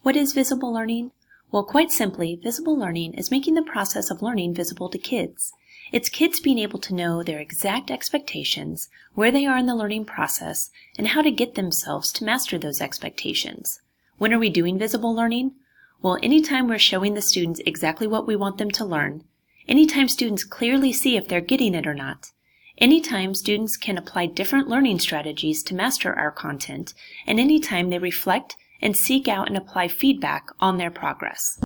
What is visible learning? Well, quite simply, visible learning is making the process of learning visible to kids. It's kids being able to know their exact expectations, where they are in the learning process, and how to get themselves to master those expectations. When are we doing visible learning? Well, anytime we're showing the students exactly what we want them to learn, anytime students clearly see if they're getting it or not, anytime students can apply different learning strategies to master our content, and anytime they reflect and seek out and apply feedback on their progress.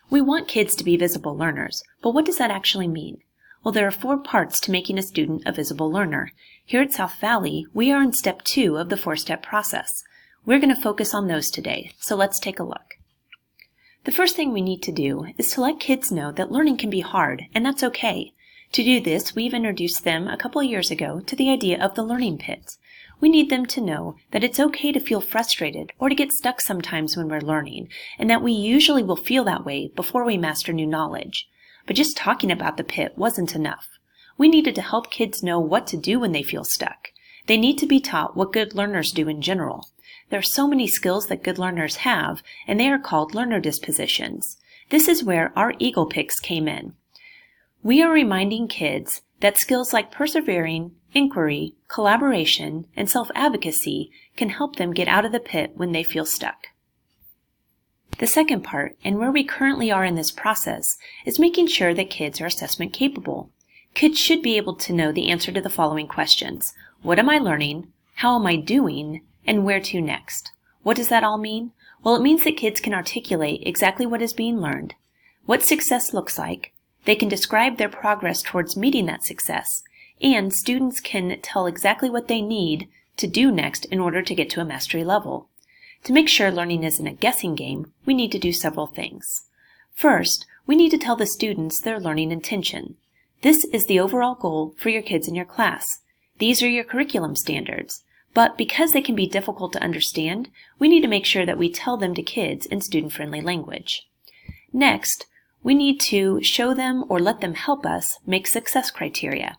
We want kids to be visible learners, but what does that actually mean? Well, there are 4 parts to making a student a visible learner. Here at South Valley, we are in step 2 of the 4-step process. We're going to focus on those today, so let's take a look. The first thing we need to do is to let kids know that learning can be hard, and that's okay. To do this, we've introduced them a couple of years ago to the idea of the learning pit. We need them to know that it's okay to feel frustrated or to get stuck sometimes when we're learning, and that we usually will feel that way before we master new knowledge. But just talking about the pit wasn't enough. We needed to help kids know what to do when they feel stuck. They need to be taught what good learners do in general. There are so many skills that good learners have, and they are called learner dispositions. This is where our Eagle Picks came in. We are reminding kids that skills like persevering, inquiry, collaboration, and self-advocacy can help them get out of the pit when they feel stuck. The second part, and where we currently are in this process, is making sure that kids are assessment capable. Kids should be able to know the answer to the following questions. What am I learning? How am I doing? And where to next? What does that all mean? Well, it means that kids can articulate exactly what is being learned, what success looks like, they can describe their progress towards meeting that success, and students can tell exactly what they need to do next in order to get to a mastery level. To make sure learning isn't a guessing game, we need to do several things. First, we need to tell the students their learning intention. This is the overall goal for your kids in your class. These are your curriculum standards. But because they can be difficult to understand, we need to make sure that we tell them to kids in student-friendly language. Next, we need to show them or let them help us make success criteria.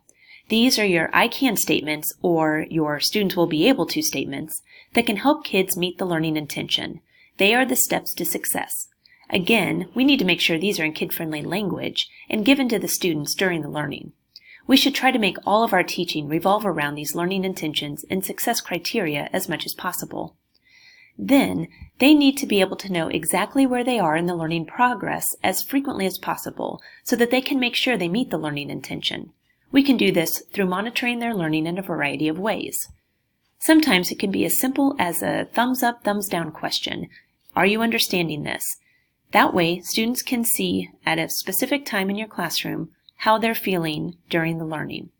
These are your I can statements or your students will be able to statements that can help kids meet the learning intention. They are the steps to success. Again, we need to make sure these are in kid-friendly language and given to the students during the learning. We should try to make all of our teaching revolve around these learning intentions and success criteria as much as possible. Then, they need to be able to know exactly where they are in the learning progress as frequently as possible so that they can make sure they meet the learning intention. We can do this through monitoring their learning in a variety of ways. Sometimes it can be as simple as a thumbs up, thumbs down question. Are you understanding this? That way, students can see at a specific time in your classroom how they're feeling during the learning.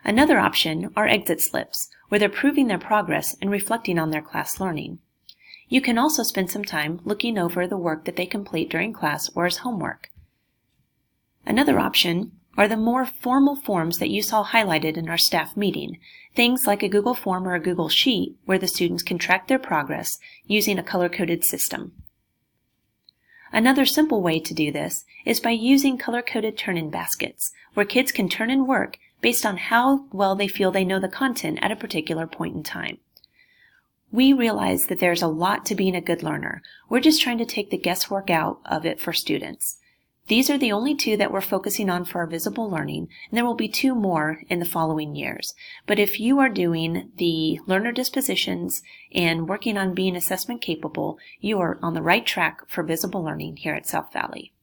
Another option are exit slips, where they're proving their progress and reflecting on their class learning. You can also spend some time looking over the work that they complete during class or as homework. Another option are the more formal forms that you saw highlighted in our staff meeting, things like a Google form or a Google Sheet where the students can track their progress using a color-coded system. Another simple way to do this is by using color-coded turn-in baskets, where kids can turn in work based on how well they feel they know the content at a particular point in time. We realize that there's a lot to being a good learner. We're just trying to take the guesswork out of it for students. These are the only 2 that we're focusing on for our visible learning, and there will be 2 more in the following years. But if you are doing the learner dispositions and working on being assessment capable, you are on the right track for visible learning here at South Valley.